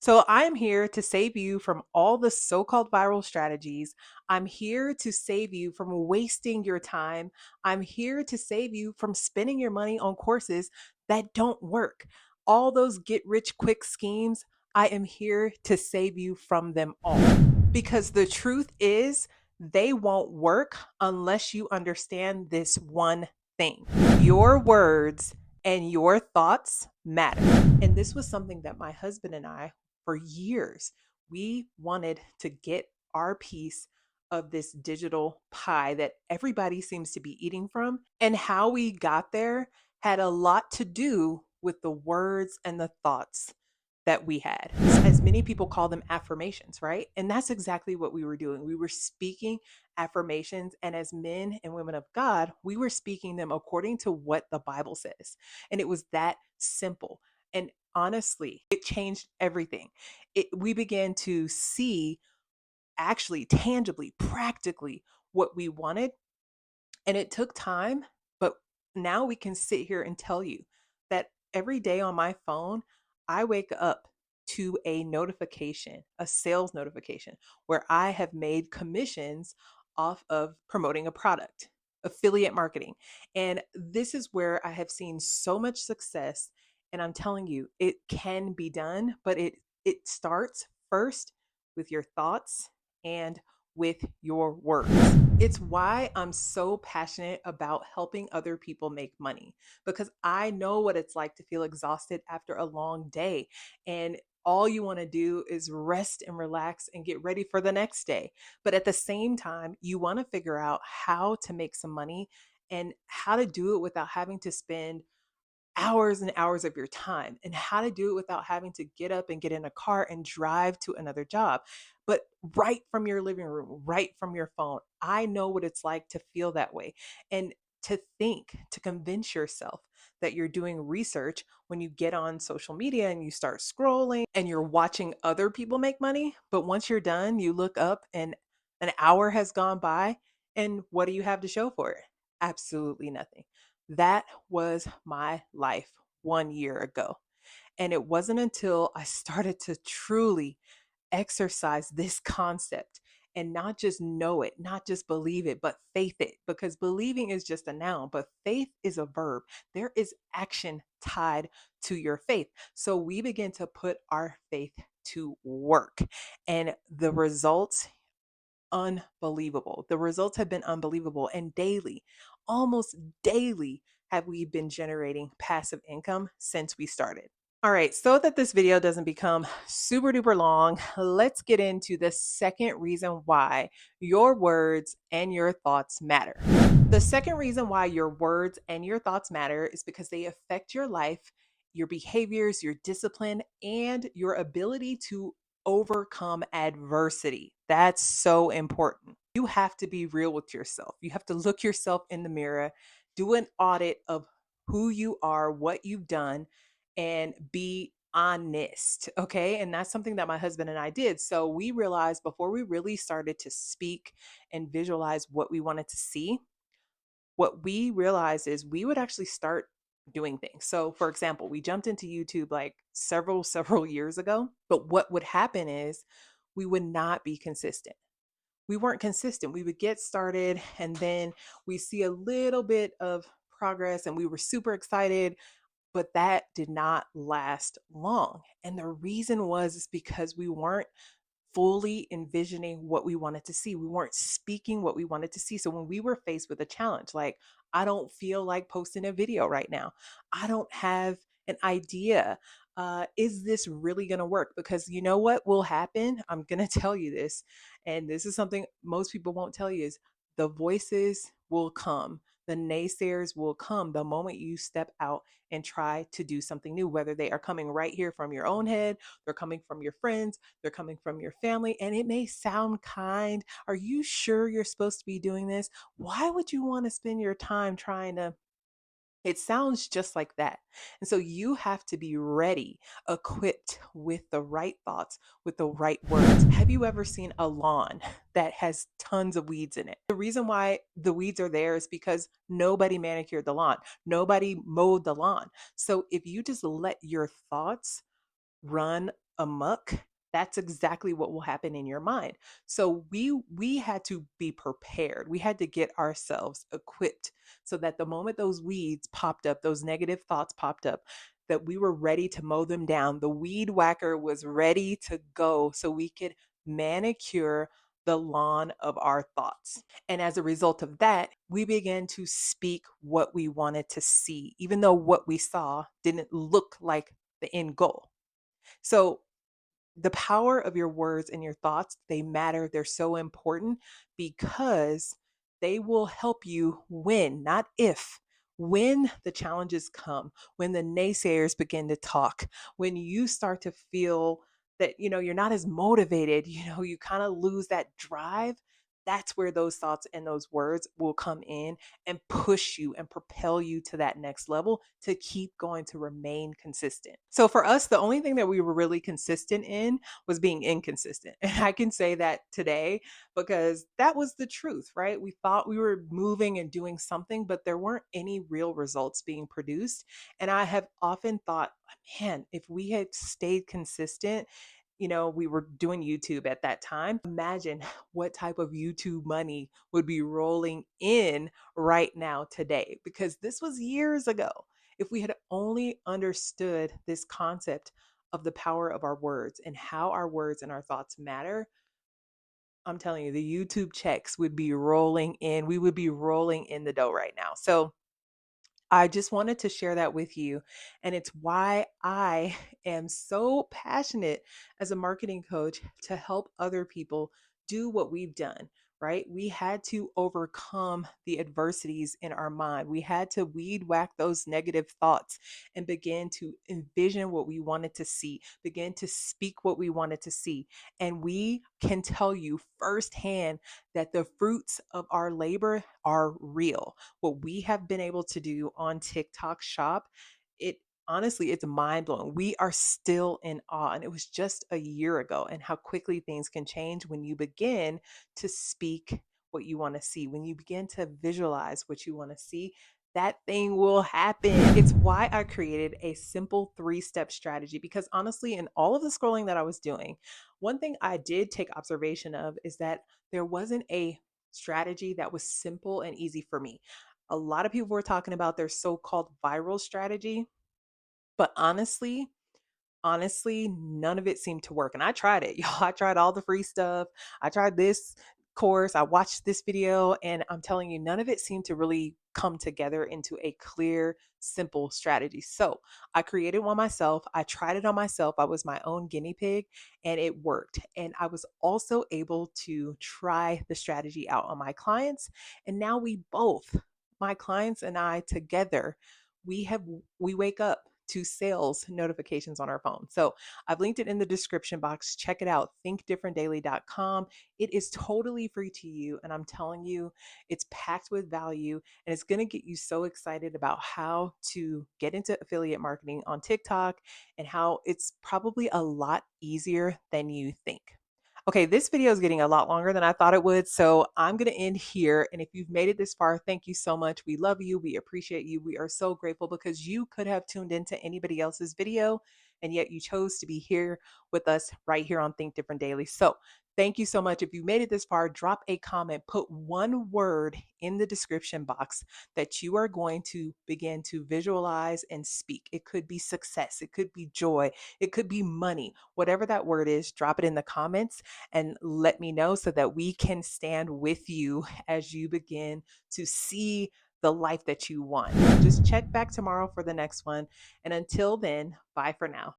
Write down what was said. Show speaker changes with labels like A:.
A: So I am here to save you from all the so-called viral strategies. I'm here to save you from wasting your time. I'm here to save you from spending your money on courses that don't work. All those get rich quick schemes, I am here to save you from them all. Because the truth is, they won't work unless you understand this one thing. Your words and your thoughts matter. And this was something that my husband and I, for years, we wanted to get our piece of this digital pie that everybody seems to be eating from. And how we got there had a lot to do with the words and the thoughts that we had. As many people call them affirmations, right? And that's exactly what we were doing. We were speaking affirmations. And as men and women of God, we were speaking them according to what the Bible says. And it was that simple. And honestly, it changed everything. We began to see actually tangibly, practically what we wanted. And it took time, but now we can sit here and tell you that every day on my phone, I wake up to a notification, a sales notification, where I have made commissions off of promoting a product, affiliate marketing. And this is where I have seen so much success. And I'm telling you, it can be done, but it starts first with your thoughts and with your words. It's why I'm so passionate about helping other people make money, because I know what it's like to feel exhausted after a long day. And all you want to do is rest and relax and get ready for the next day. But at the same time, you want to figure out how to make some money and how to do it without having to spend hours and hours of your time, and how to do it without having to get up and get in a car and drive to another job, but right from your living room, right from your phone. I know what it's like to feel that way. And to convince yourself that you're doing research when you get on social media and you start scrolling and you're watching other people make money. But once you're done, you look up and an hour has gone by. And what do you have to show for it? Absolutely nothing. That was my life 1 year ago. And it wasn't until I started to truly exercise this concept and not just know it, not just believe it, but faith it, because believing is just a noun, but faith is a verb. There is action tied to your faith. So we begin to put our faith to work, and the results unbelievable. The results have been unbelievable, and daily, almost daily, have we been generating passive income since we started. All right, so that this video doesn't become super duper long, let's get into the second reason why your words and your thoughts matter. The second reason why your words and your thoughts matter is because they affect your life, your behaviors, your discipline, and your ability to overcome adversity. That's so important. You have to be real with yourself. You have to look yourself in the mirror, do an audit of who you are, what you've done, and be honest. Okay. And that's something that my husband and I did. So we realized before we really started to speak and visualize what we wanted to see, what we realized is we would actually start doing things. So for example, we jumped into YouTube like several years ago, but what would happen is we would not be consistent. We weren't consistent. We would get started and then we see a little bit of progress and we were super excited, but that did not last long. And the reason was is because we weren't fully envisioning what we wanted to see. We weren't speaking what we wanted to see. So when we were faced with a challenge, like, I don't feel like posting a video right now, I don't have an idea. Is this really going to work? Because you know what will happen? I'm going to tell you this. And this is something most people won't tell you is the voices will come. The naysayers will come the moment you step out and try to do something new, whether they are coming right here from your own head, they're coming from your friends, they're coming from your family, and it may sound kind. Are you sure you're supposed to be doing this? Why would you want to spend your time trying to? It sounds just like that. And so you have to be ready, equipped with the right thoughts, with the right words. Have you ever seen a lawn that has tons of weeds in it? The reason why the weeds are there is because nobody manicured the lawn, nobody mowed the lawn. So if you just let your thoughts run amok, that's exactly what will happen in your mind. So we had to be prepared. We had to get ourselves equipped so that the moment those weeds popped up, those negative thoughts popped up, that we were ready to mow them down. The weed whacker was ready to go so we could manicure the lawn of our thoughts. And as a result of that, we began to speak what we wanted to see, even though what we saw didn't look like the end goal. So the power of your words and your thoughts, they matter. They're so important because they will help you win, not if. When the challenges come, when the naysayers begin to talk, when you start to feel that you're not as motivated, you kind of lose that drive, that's where those thoughts and those words will come in and push you and propel you to that next level to keep going, to remain consistent. So for us, the only thing that we were really consistent in was being inconsistent. And I can say that today because that was the truth, right? We thought we were moving and doing something, but there weren't any real results being produced. And I have often thought, man, if we had stayed consistent, we were doing YouTube at that time. Imagine what type of YouTube money would be rolling in right now today, because this was years ago. If we had only understood this concept of the power of our words and how our words and our thoughts matter, I'm telling you, the YouTube checks would be rolling in. We would be rolling in the dough right now. So I just wanted to share that with you. And it's why I am so passionate as a marketing coach to help other people do what we've done, right? We had to overcome the adversities in our mind. We had to weed whack those negative thoughts and begin to envision what we wanted to see, begin to speak what we wanted to see. And we can tell you firsthand that the fruits of our labor are real. What we have been able to do on TikTok Shop, it honestly, it's mind blowing. We are still in awe. And it was just a year ago, and how quickly things can change when you begin to speak what you want to see, when you begin to visualize what you want to see. That thing will happen. It's why I created a simple 3-step strategy, because honestly, in all of the scrolling that I was doing, one thing I did take observation of is that there wasn't a strategy that was simple and easy for me. A lot of people were talking about their so-called viral strategy, but honestly, none of it seemed to work. And I tried it, y'all. I tried all the free stuff. I tried this course. I watched this video, and I'm telling you, none of it seemed to really come together into a clear, simple strategy. So I created one myself. I tried it on myself. I was my own guinea pig, and it worked. And I was also able to try the strategy out on my clients. And now we both, my clients and I together, we wake up to sales notifications on our phone. So I've linked it in the description box. Check it out, thinkdifferentdaily.com. It is totally free to you. And I'm telling you, it's packed with value, and it's going to get you so excited about how to get into affiliate marketing on TikTok and how it's probably a lot easier than you think. Okay, this video is getting a lot longer than I thought it would, so I'm going to end here. And if you've made it this far, thank you so much. We love you. We appreciate you. We are so grateful because you could have tuned into anybody else's video, and yet you chose to be here with us right here on Think Different Daily. So thank you so much. If you made it this far, drop a comment, put one word in the description box that you are going to begin to visualize and speak. It could be success, it could be joy, it could be money. Whatever that word is, drop it in the comments and let me know so that we can stand with you as you begin to see the life that you want. Just check back tomorrow for the next one. And until then, bye for now.